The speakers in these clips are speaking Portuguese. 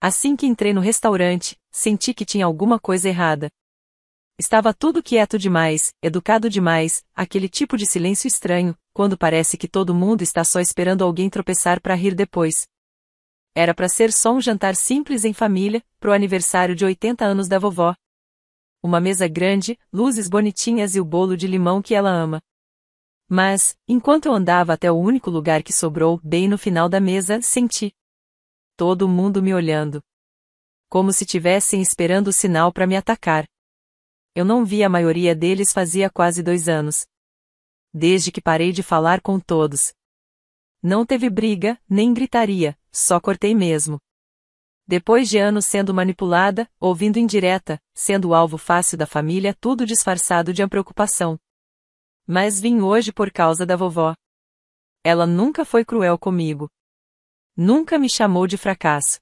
Assim que entrei no restaurante, senti que tinha alguma coisa errada. Estava tudo quieto demais, educado demais, aquele tipo de silêncio estranho, quando parece que todo mundo está só esperando alguém tropeçar para rir depois. Era para ser só um jantar simples em família, pro aniversário de 80 anos da vovó. Uma mesa grande, luzes bonitinhas e o bolo de limão que ela ama. Mas, enquanto eu andava até o único lugar que sobrou, bem no final da mesa, senti todo mundo me olhando. Como se tivessem esperando o sinal para me atacar. Eu não vi a maioria deles fazia quase 2 anos. Desde que parei de falar com todos. Não teve briga, nem gritaria, só cortei mesmo. Depois de anos sendo manipulada, ouvindo indireta, sendo o alvo fácil da família, tudo disfarçado de preocupação. Mas vim hoje por causa da vovó. Ela nunca foi cruel comigo. Nunca me chamou de fracasso.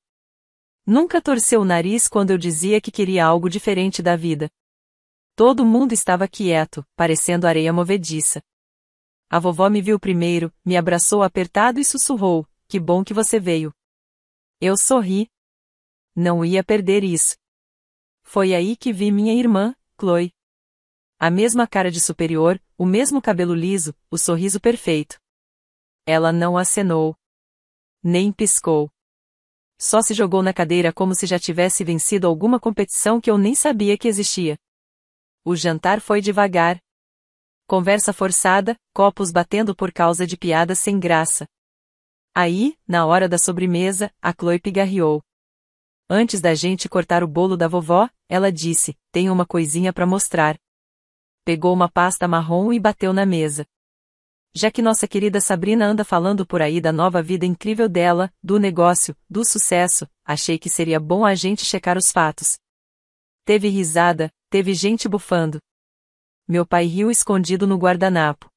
Nunca torceu o nariz quando eu dizia que queria algo diferente da vida. Todo mundo estava quieto, parecendo areia movediça. A vovó me viu primeiro, me abraçou apertado e sussurrou: "Que bom que você veio." Eu sorri. Não ia perder isso. Foi aí que vi minha irmã, Chloe. A mesma cara de superior, o mesmo cabelo liso, o sorriso perfeito. Ela não acenou. Nem piscou. Só se jogou na cadeira como se já tivesse vencido alguma competição que eu nem sabia que existia. O jantar foi devagar. Conversa forçada, copos batendo por causa de piadas sem graça. Aí, na hora da sobremesa, a Chloe pigarreou. Antes da gente cortar o bolo da vovó, ela disse: "Tenho uma coisinha para mostrar." Pegou uma pasta marrom e bateu na mesa. Já que nossa querida Sabrina anda falando por aí da nova vida incrível dela, do negócio, do sucesso, achei que seria bom a gente checar os fatos. Teve risada, teve gente bufando. Meu pai riu escondido no guardanapo.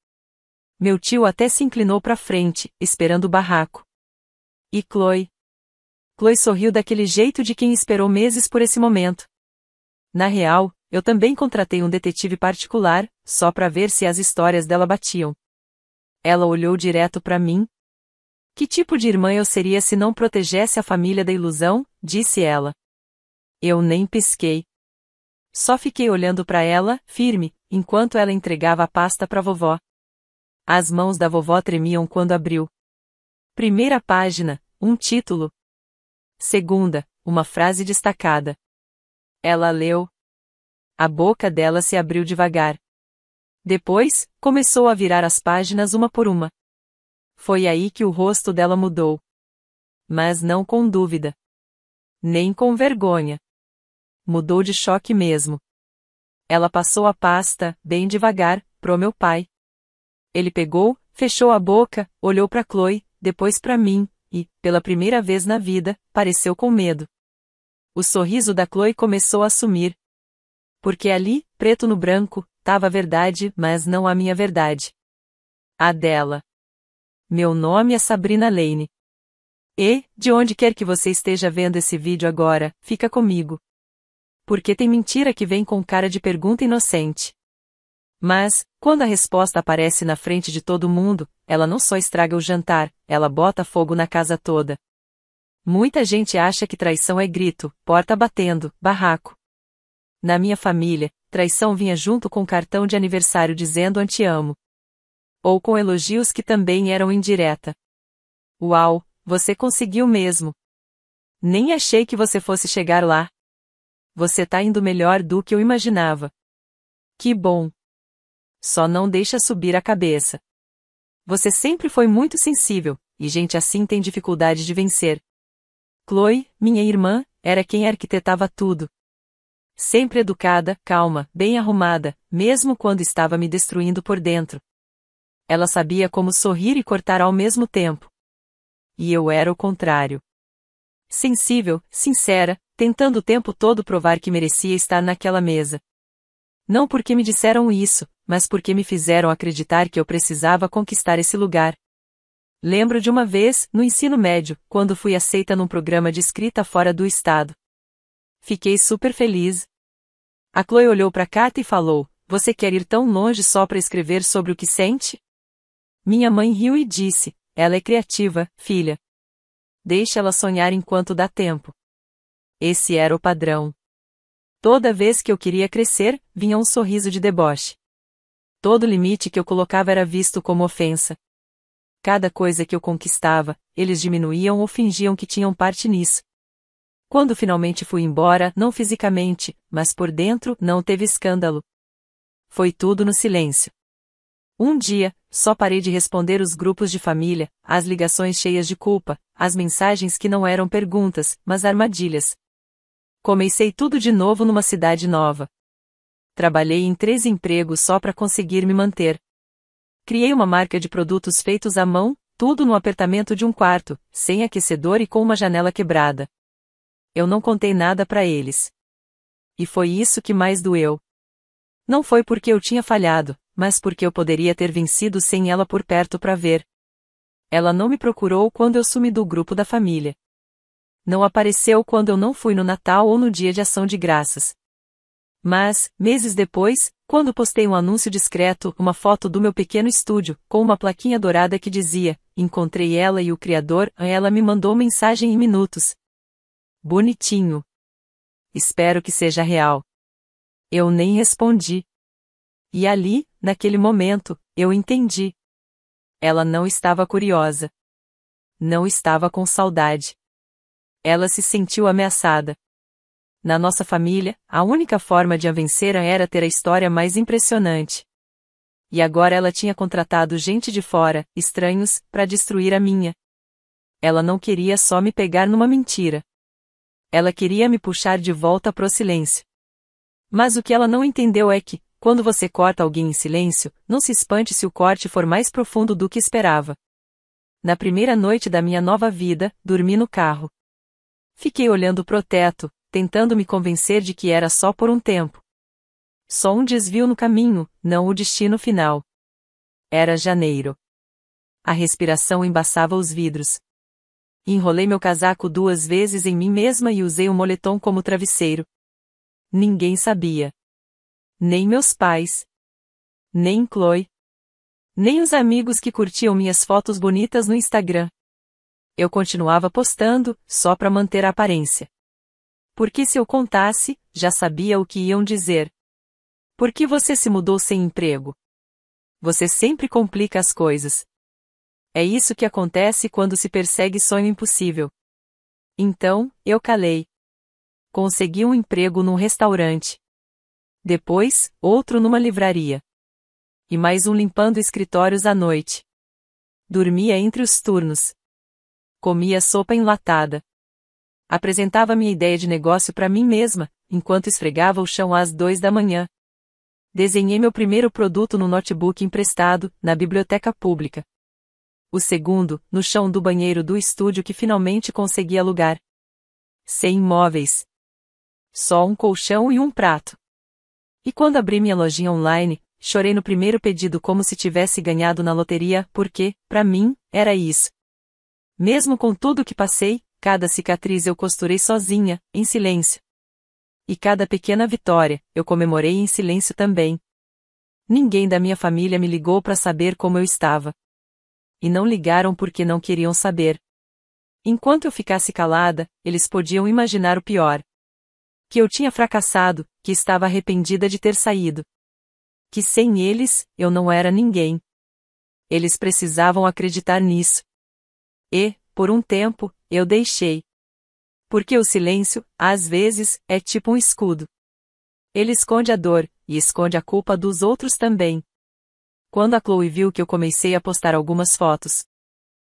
Meu tio até se inclinou para frente, esperando o barraco. E Chloe? Chloe sorriu daquele jeito de quem esperou meses por esse momento. Na real, eu também contratei um detetive particular, só para ver se as histórias dela batiam. Ela olhou direto para mim. Que tipo de irmã eu seria se não protegesse a família da ilusão? Disse ela. Eu nem pisquei. Só fiquei olhando para ela, firme, enquanto ela entregava a pasta para vovó. As mãos da vovó tremiam quando abriu. Primeira página, um título. Segunda, uma frase destacada. Ela leu. A boca dela se abriu devagar. Depois, começou a virar as páginas uma por uma. Foi aí que o rosto dela mudou. Mas não com dúvida. Nem com vergonha. Mudou de choque mesmo. Ela passou a pasta, bem devagar, pro meu pai. Ele pegou, fechou a boca, olhou para Chloe, depois para mim, e, pela primeira vez na vida, pareceu com medo. O sorriso da Chloe começou a sumir. Porque ali, preto no branco, tava a verdade, mas não a minha verdade. A dela. Meu nome é Sabrina Lane. E, de onde quer que você esteja vendo esse vídeo agora, fica comigo. Porque tem mentira que vem com cara de pergunta inocente. Mas, quando a resposta aparece na frente de todo mundo, ela não só estraga o jantar, ela bota fogo na casa toda. Muita gente acha que traição é grito, porta batendo, barraco. Na minha família, traição vinha junto com cartão de aniversário dizendo "te amo." Ou com elogios que também eram indireta. Uau, você conseguiu mesmo. Nem achei que você fosse chegar lá. Você tá indo melhor do que eu imaginava. Que bom. Só não deixa subir a cabeça. Você sempre foi muito sensível, e gente assim tem dificuldade de vencer. Chloe, minha irmã, era quem arquitetava tudo. Sempre educada, calma, bem arrumada, mesmo quando estava me destruindo por dentro. Ela sabia como sorrir e cortar ao mesmo tempo. E eu era o contrário. Sensível, sincera, tentando o tempo todo provar que merecia estar naquela mesa. Não porque me disseram isso, mas porque me fizeram acreditar que eu precisava conquistar esse lugar. Lembro de uma vez, no ensino médio, quando fui aceita num programa de escrita fora do estado. Fiquei super feliz. A Chloe olhou para Kata e falou: "Você quer ir tão longe só para escrever sobre o que sente?" Minha mãe riu e disse: "Ela é criativa, filha. Deixa ela sonhar enquanto dá tempo." Esse era o padrão. Toda vez que eu queria crescer, vinha um sorriso de deboche. Todo limite que eu colocava era visto como ofensa. Cada coisa que eu conquistava, eles diminuíam ou fingiam que tinham parte nisso. Quando finalmente fui embora, não fisicamente, mas por dentro, não teve escândalo. Foi tudo no silêncio. Um dia, só parei de responder os grupos de família, as ligações cheias de culpa, as mensagens que não eram perguntas, mas armadilhas. Comecei tudo de novo numa cidade nova. Trabalhei em 3 empregos só para conseguir me manter. Criei uma marca de produtos feitos à mão, tudo no apertamento de um quarto, sem aquecedor e com uma janela quebrada. Eu não contei nada para eles. E foi isso que mais doeu. Não foi porque eu tinha falhado, mas porque eu poderia ter vencido sem ela por perto para ver. Ela não me procurou quando eu sumi do grupo da família. Não apareceu quando eu não fui no Natal ou no Dia de Ação de Graças. Mas, meses depois, quando postei um anúncio discreto, uma foto do meu pequeno estúdio, com uma plaquinha dourada que dizia, encontrei ela e o Criador, ela me mandou mensagem em minutos. Bonitinho. Espero que seja real. Eu nem respondi. E ali, naquele momento, eu entendi. Ela não estava curiosa. Não estava com saudade. Ela se sentiu ameaçada. Na nossa família, a única forma de a vencer era ter a história mais impressionante. E agora ela tinha contratado gente de fora, estranhos, para destruir a minha. Ela não queria só me pegar numa mentira. Ela queria me puxar de volta pro silêncio. Mas o que ela não entendeu é que, quando você corta alguém em silêncio, não se espante se o corte for mais profundo do que esperava. Na primeira noite da minha nova vida, dormi no carro. Fiquei olhando pro teto, tentando me convencer de que era só por um tempo. Só um desvio no caminho, não o destino final. Era janeiro. A respiração embaçava os vidros. Enrolei meu casaco 2 vezes em mim mesma e usei o moletom como travesseiro. Ninguém sabia. Nem meus pais. Nem Chloe. Nem os amigos que curtiam minhas fotos bonitas no Instagram. Eu continuava postando, só para manter a aparência. Porque se eu contasse, já sabia o que iam dizer. Por que você se mudou sem emprego? Você sempre complica as coisas. É isso que acontece quando se persegue sonho impossível. Então, eu calei. Consegui um emprego num restaurante. Depois, outro numa livraria. E mais um limpando escritórios à noite. Dormia entre os turnos. Comia sopa enlatada. Apresentava minha ideia de negócio para mim mesma, enquanto esfregava o chão às 2 da manhã. Desenhei meu primeiro produto no notebook emprestado, na biblioteca pública. O segundo, no chão do banheiro do estúdio que finalmente consegui alugar. Sem móveis. Só um colchão e um prato. E quando abri minha lojinha online, chorei no primeiro pedido como se tivesse ganhado na loteria, porque, para mim, era isso. Mesmo com tudo que passei, cada cicatriz eu costurei sozinha, em silêncio. E cada pequena vitória, eu comemorei em silêncio também. Ninguém da minha família me ligou para saber como eu estava. E não ligaram porque não queriam saber. Enquanto eu ficasse calada, eles podiam imaginar o pior. Que eu tinha fracassado, que estava arrependida de ter saído. Que sem eles, eu não era ninguém. Eles precisavam acreditar nisso. E, por um tempo, eu deixei. Porque o silêncio, às vezes, é tipo um escudo. Ele esconde a dor, e esconde a culpa dos outros também. Quando a Chloe viu que eu comecei a postar algumas fotos.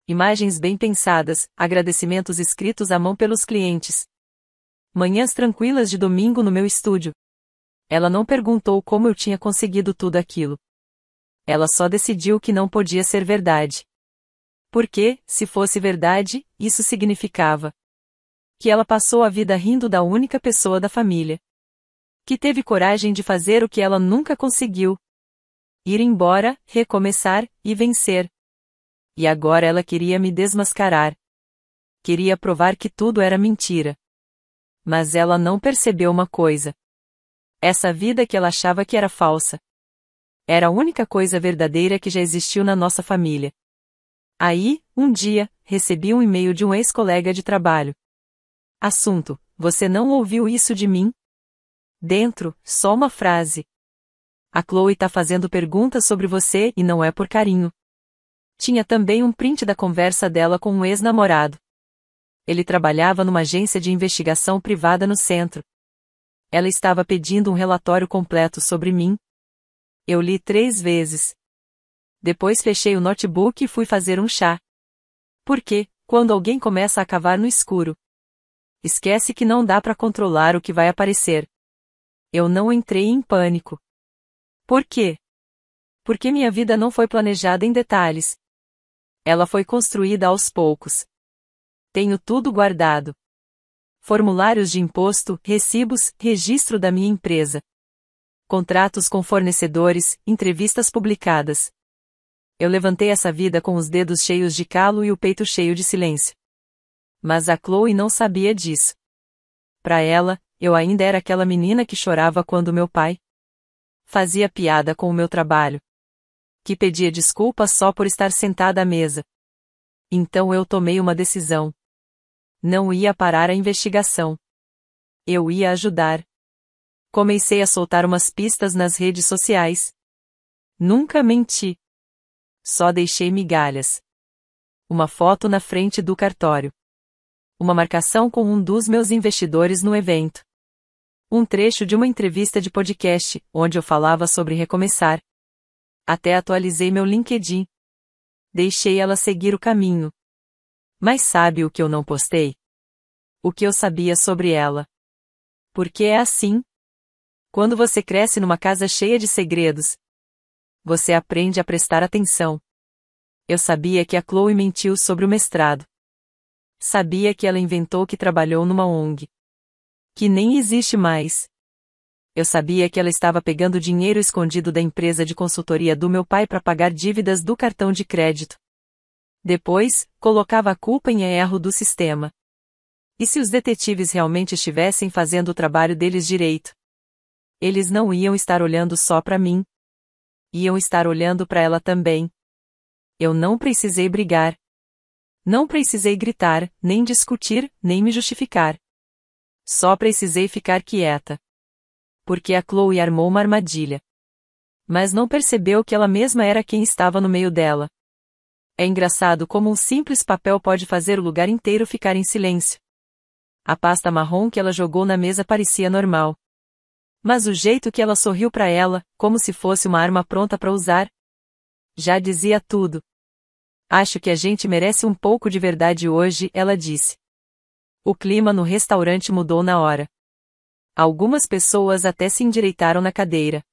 Imagens bem pensadas, agradecimentos escritos à mão pelos clientes. Manhãs tranquilas de domingo no meu estúdio. Ela não perguntou como eu tinha conseguido tudo aquilo. Ela só decidiu que não podia ser verdade. Porque, se fosse verdade, isso significava que ela passou a vida rindo da única pessoa da família que teve coragem de fazer o que ela nunca conseguiu. Ir embora, recomeçar, e vencer. E agora ela queria me desmascarar. Queria provar que tudo era mentira. Mas ela não percebeu uma coisa. Essa vida que ela achava que era falsa. Era a única coisa verdadeira que já existiu na nossa família. Aí, um dia, recebi um e-mail de um ex-colega de trabalho. Assunto: Você não ouviu isso de mim? Dentro, só uma frase. A Chloe tá fazendo perguntas sobre você e não é por carinho. Tinha também um print da conversa dela com um ex-namorado. Ele trabalhava numa agência de investigação privada no centro. Ela estava pedindo um relatório completo sobre mim. Eu li 3 vezes. Depois fechei o notebook e fui fazer um chá. Porque, quando alguém começa a cavar no escuro, esquece que não dá para controlar o que vai aparecer. Eu não entrei em pânico. Por quê? Porque minha vida não foi planejada em detalhes. Ela foi construída aos poucos. Tenho tudo guardado. Formulários de imposto, recibos, registro da minha empresa. Contratos com fornecedores, entrevistas publicadas. Eu levantei essa vida com os dedos cheios de calo e o peito cheio de silêncio. Mas a Chloe não sabia disso. Para ela, eu ainda era aquela menina que chorava quando meu pai fazia piada com o meu trabalho. Que pedia desculpas só por estar sentada à mesa. Então eu tomei uma decisão. Não ia parar a investigação. Eu ia ajudar. Comecei a soltar umas pistas nas redes sociais. Nunca menti. Só deixei migalhas. Uma foto na frente do cartório. Uma marcação com um dos meus investidores no evento. Um trecho de uma entrevista de podcast, onde eu falava sobre recomeçar. Até atualizei meu LinkedIn. Deixei ela seguir o caminho. Mas sabe o que eu não postei? O que eu sabia sobre ela. Porque é assim. Quando você cresce numa casa cheia de segredos, você aprende a prestar atenção. Eu sabia que a Chloe mentiu sobre o mestrado. Sabia que ela inventou que trabalhou numa ONG. Que nem existe mais. Eu sabia que ela estava pegando dinheiro escondido da empresa de consultoria do meu pai para pagar dívidas do cartão de crédito. Depois, colocava a culpa em erro do sistema. E se os detetives realmente estivessem fazendo o trabalho deles direito? Eles não iam estar olhando só para mim. Iam estar olhando para ela também. Eu não precisei brigar. Não precisei gritar, nem discutir, nem me justificar. Só precisei ficar quieta. Porque a Chloe armou uma armadilha. Mas não percebeu que ela mesma era quem estava no meio dela. É engraçado como um simples papel pode fazer o lugar inteiro ficar em silêncio. A pasta marrom que ela jogou na mesa parecia normal. Mas o jeito que ela sorriu para ela, como se fosse uma arma pronta para usar, já dizia tudo. Acho que a gente merece um pouco de verdade hoje, ela disse. O clima no restaurante mudou na hora. Algumas pessoas até se endireitaram na cadeira.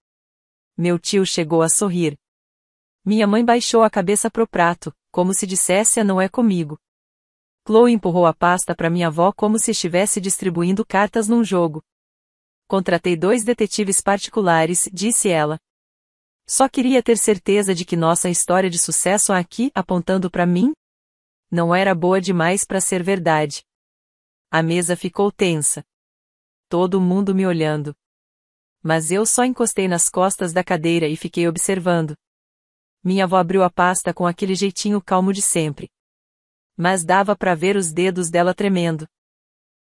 Meu tio chegou a sorrir. Minha mãe baixou a cabeça pro prato, como se dissesse: não é comigo. Chloe empurrou a pasta para minha avó como se estivesse distribuindo cartas num jogo. Contratei 2 detetives particulares, disse ela. Só queria ter certeza de que nossa história de sucesso aqui, apontando para mim, não era boa demais para ser verdade. A mesa ficou tensa. Todo mundo me olhando. Mas eu só encostei nas costas da cadeira e fiquei observando. Minha avó abriu a pasta com aquele jeitinho calmo de sempre. Mas dava para ver os dedos dela tremendo.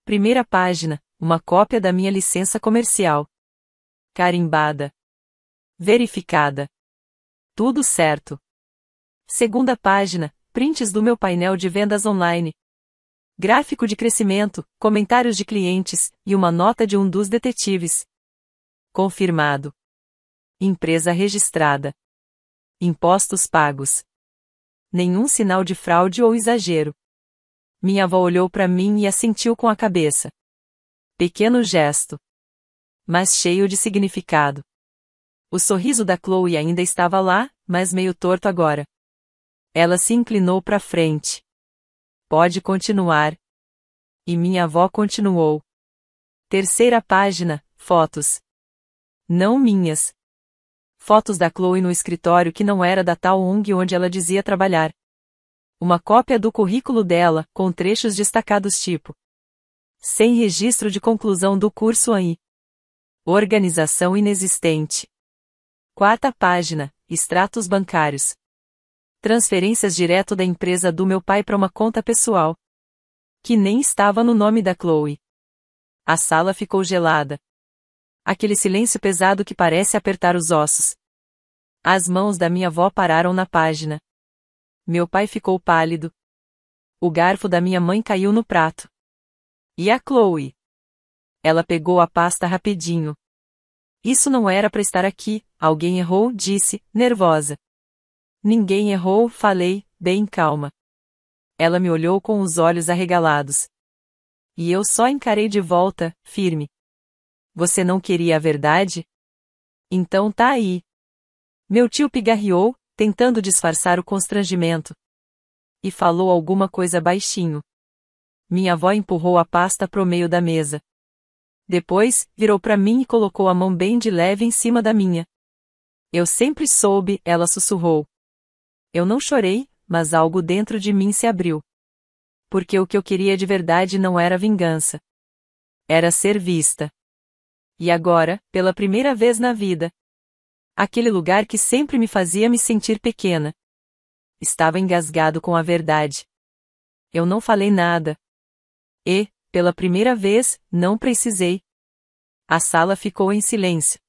Primeira página, uma cópia da minha licença comercial. Carimbada. Verificada. Tudo certo. Segunda página, prints do meu painel de vendas online. Gráfico de crescimento, comentários de clientes, e uma nota de um dos detetives. Confirmado. Empresa registrada. Impostos pagos. Nenhum sinal de fraude ou exagero. Minha avó olhou para mim e assentiu com a cabeça. Pequeno gesto. Mas cheio de significado. O sorriso da Chloe ainda estava lá, mas meio torto agora. Ela se inclinou para frente. Pode continuar. E minha avó continuou. Terceira página, fotos. Não minhas. Fotos da Chloe no escritório que não era da tal ONG onde ela dizia trabalhar. Uma cópia do currículo dela, com trechos destacados tipo: sem registro de conclusão do curso aí. Organização inexistente. Quarta página, extratos bancários. Transferências direto da empresa do meu pai para uma conta pessoal. Que nem estava no nome da Chloe. A sala ficou gelada. Aquele silêncio pesado que parece apertar os ossos. As mãos da minha avó pararam na página. Meu pai ficou pálido. O garfo da minha mãe caiu no prato. E a Chloe? Ela pegou a pasta rapidinho. Isso não era para estar aqui, alguém errou, disse, nervosa. Ninguém errou, falei, bem calma. Ela me olhou com os olhos arregalados. E eu só encarei de volta, firme. Você não queria a verdade? Então tá aí. Meu tio pigarreou, tentando disfarçar o constrangimento. E falou alguma coisa baixinho. Minha avó empurrou a pasta pro meio da mesa. Depois, virou para mim e colocou a mão bem de leve em cima da minha. Eu sempre soube, ela sussurrou. Eu não chorei, mas algo dentro de mim se abriu. Porque o que eu queria de verdade não era vingança. Era ser vista. E agora, pela primeira vez na vida, aquele lugar que sempre me fazia me sentir pequena, estava engasgado com a verdade. Eu não falei nada. E, pela primeira vez, não precisei. A sala ficou em silêncio.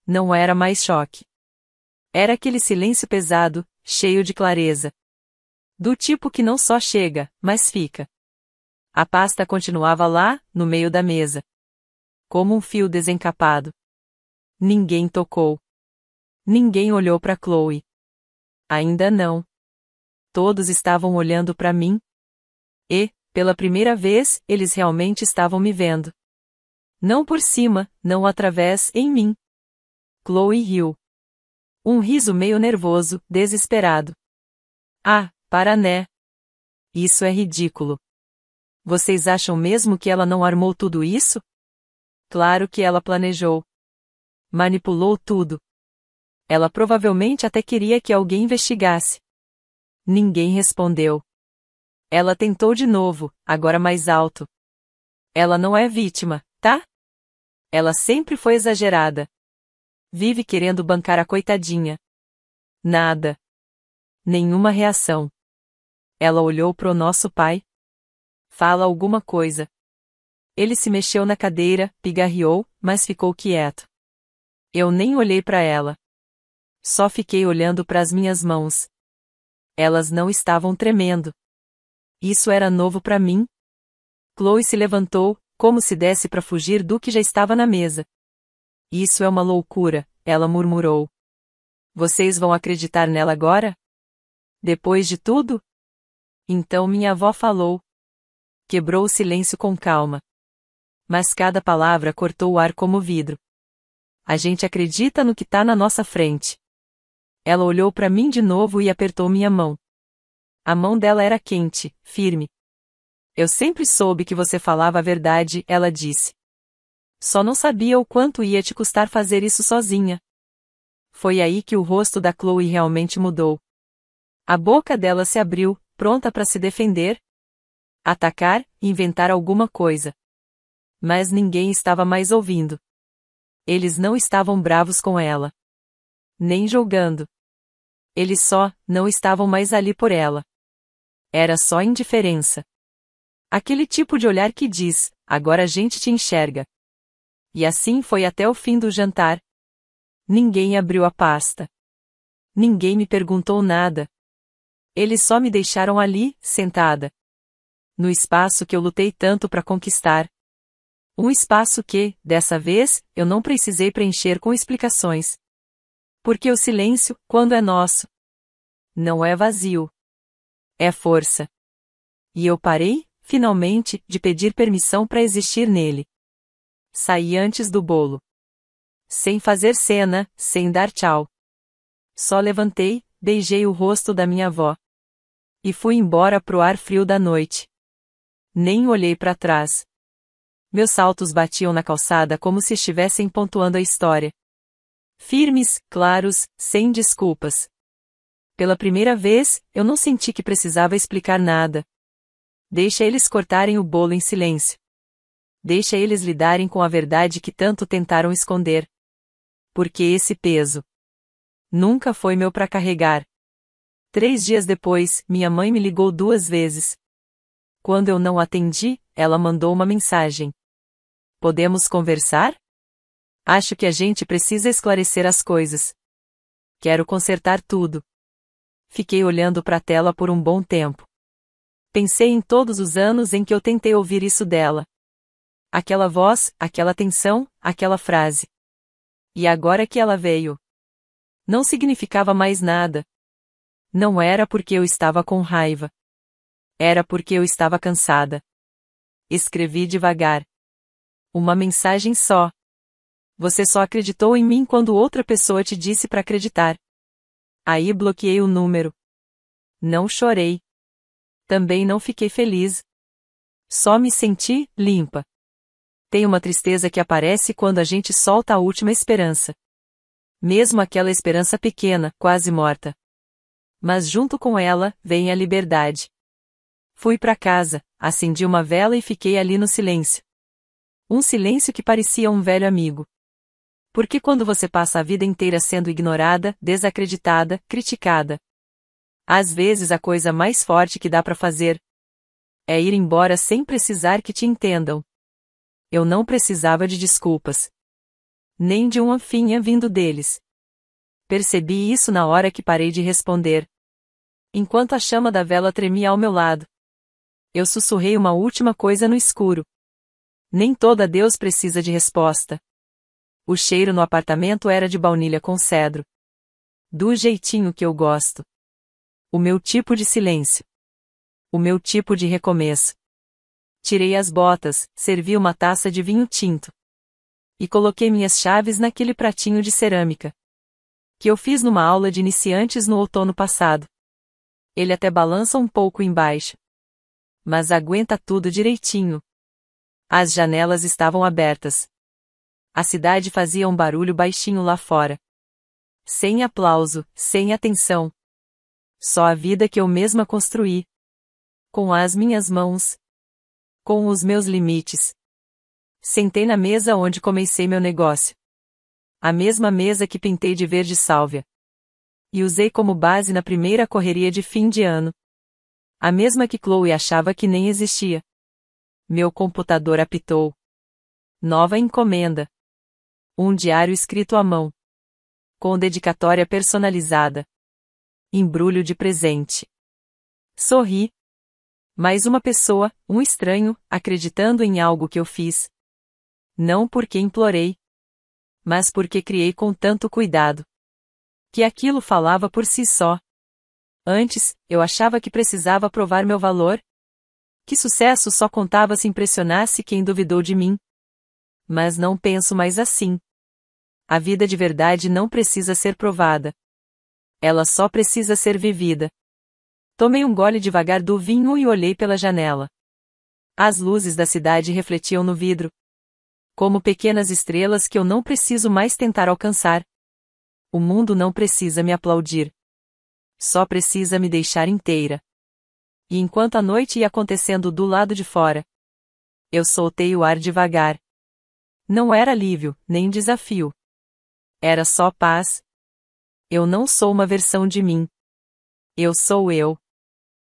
Não era mais choque. Era aquele silêncio pesado, cheio de clareza. Do tipo que não só chega, mas fica. A pasta continuava lá, no meio da mesa. Como um fio desencapado. Ninguém tocou. Ninguém olhou para Chloe. Ainda não. Todos estavam olhando para mim. E, pela primeira vez, eles realmente estavam me vendo. Não por cima, não através, em mim. Chloe riu. Um riso meio nervoso, desesperado. Ah, para né? Isso é ridículo. Vocês acham mesmo que ela não armou tudo isso? Claro que ela planejou. Manipulou tudo. Ela provavelmente até queria que alguém investigasse. Ninguém respondeu. Ela tentou de novo, agora mais alto. Ela não é vítima, tá? Ela sempre foi exagerada. Vive querendo bancar a coitadinha. Nada. Nenhuma reação. Ela olhou pro nosso pai. Fala alguma coisa. Ele se mexeu na cadeira, pigarreou, mas ficou quieto. Eu nem olhei para ela. Só fiquei olhando para as minhas mãos. Elas não estavam tremendo. Isso era novo para mim. Chloe se levantou, como se desse para fugir do que já estava na mesa. Isso é uma loucura, ela murmurou. Vocês vão acreditar nela agora? Depois de tudo? Então minha avó falou. Quebrou o silêncio com calma. Mas cada palavra cortou o ar como vidro. A gente acredita no que tá na nossa frente. Ela olhou para mim de novo e apertou minha mão. A mão dela era quente, firme. Eu sempre soube que você falava a verdade, ela disse. Só não sabia o quanto ia te custar fazer isso sozinha. Foi aí que o rosto da Chloe realmente mudou. A boca dela se abriu, pronta para se defender, atacar, inventar alguma coisa. Mas ninguém estava mais ouvindo. Eles não estavam bravos com ela. Nem julgando. Eles só não estavam mais ali por ela. Era só indiferença. Aquele tipo de olhar que diz, agora a gente te enxerga. E assim foi até o fim do jantar. Ninguém abriu a pasta. Ninguém me perguntou nada. Eles só me deixaram ali, sentada. No espaço que eu lutei tanto para conquistar. Um espaço que, dessa vez, eu não precisei preencher com explicações. Porque o silêncio, quando é nosso, não é vazio. É força. E eu parei, finalmente, de pedir permissão para existir nele. Saí antes do bolo. Sem fazer cena, sem dar tchau. Só levantei, beijei o rosto da minha avó. E fui embora pro ar frio da noite. Nem olhei para trás. Meus saltos batiam na calçada como se estivessem pontuando a história. Firmes, claros, sem desculpas. Pela primeira vez, eu não senti que precisava explicar nada. Deixa eles cortarem o bolo em silêncio. Deixa eles lidarem com a verdade que tanto tentaram esconder. Porque esse peso nunca foi meu para carregar. 3 dias depois, minha mãe me ligou 2 vezes. Quando eu não atendi, ela mandou uma mensagem. Podemos conversar? Acho que a gente precisa esclarecer as coisas. Quero consertar tudo. Fiquei olhando para a tela por um bom tempo. Pensei em todos os anos em que eu tentei ouvir isso dela. Aquela voz, aquela tensão, aquela frase. E agora que ela veio. Não significava mais nada. Não era porque eu estava com raiva. Era porque eu estava cansada. Escrevi devagar. Uma mensagem só. Você só acreditou em mim quando outra pessoa te disse para acreditar. Aí bloqueei o número. Não chorei. Também não fiquei feliz. Só me senti limpa. Tem uma tristeza que aparece quando a gente solta a última esperança. Mesmo aquela esperança pequena, quase morta. Mas junto com ela, vem a liberdade. Fui para casa, acendi uma vela e fiquei ali no silêncio. Um silêncio que parecia um velho amigo. Porque quando você passa a vida inteira sendo ignorada, desacreditada, criticada, às vezes a coisa mais forte que dá para fazer é ir embora sem precisar que te entendam. Eu não precisava de desculpas. Nem de uma finha vindo deles. Percebi isso na hora que parei de responder. Enquanto a chama da vela tremia ao meu lado. Eu sussurrei uma última coisa no escuro. Nem todo adeus precisa de resposta. O cheiro no apartamento era de baunilha com cedro. Do jeitinho que eu gosto. O meu tipo de silêncio. O meu tipo de recomeço. Tirei as botas, servi uma taça de vinho tinto. E coloquei minhas chaves naquele pratinho de cerâmica. Que eu fiz numa aula de iniciantes no outono passado. Ele até balança um pouco embaixo. Mas aguenta tudo direitinho. As janelas estavam abertas. A cidade fazia um barulho baixinho lá fora. Sem aplauso, sem atenção. Só a vida que eu mesma construí. Com as minhas mãos. Com os meus limites. Sentei na mesa onde comecei meu negócio. A mesma mesa que pintei de verde sálvia. E usei como base na primeira correria de fim de ano. A mesma que Chloe achava que nem existia. Meu computador apitou. Nova encomenda. Um diário escrito à mão. Com dedicatória personalizada. Embrulho de presente. Sorri. Mais uma pessoa, um estranho, acreditando em algo que eu fiz. Não porque implorei. Mas porque criei com tanto cuidado. Que aquilo falava por si só. Antes, eu achava que precisava provar meu valor. Que sucesso só contava se impressionasse quem duvidou de mim. Mas não penso mais assim. A vida de verdade não precisa ser provada. Ela só precisa ser vivida. Tomei um gole devagar do vinho e olhei pela janela. As luzes da cidade refletiam no vidro. Como pequenas estrelas que eu não preciso mais tentar alcançar. O mundo não precisa me aplaudir. Só precisa me deixar inteira. E enquanto a noite ia acontecendo do lado de fora, eu soltei o ar devagar. Não era alívio, nem desafio. Era só paz. Eu não sou uma versão de mim. Eu sou eu.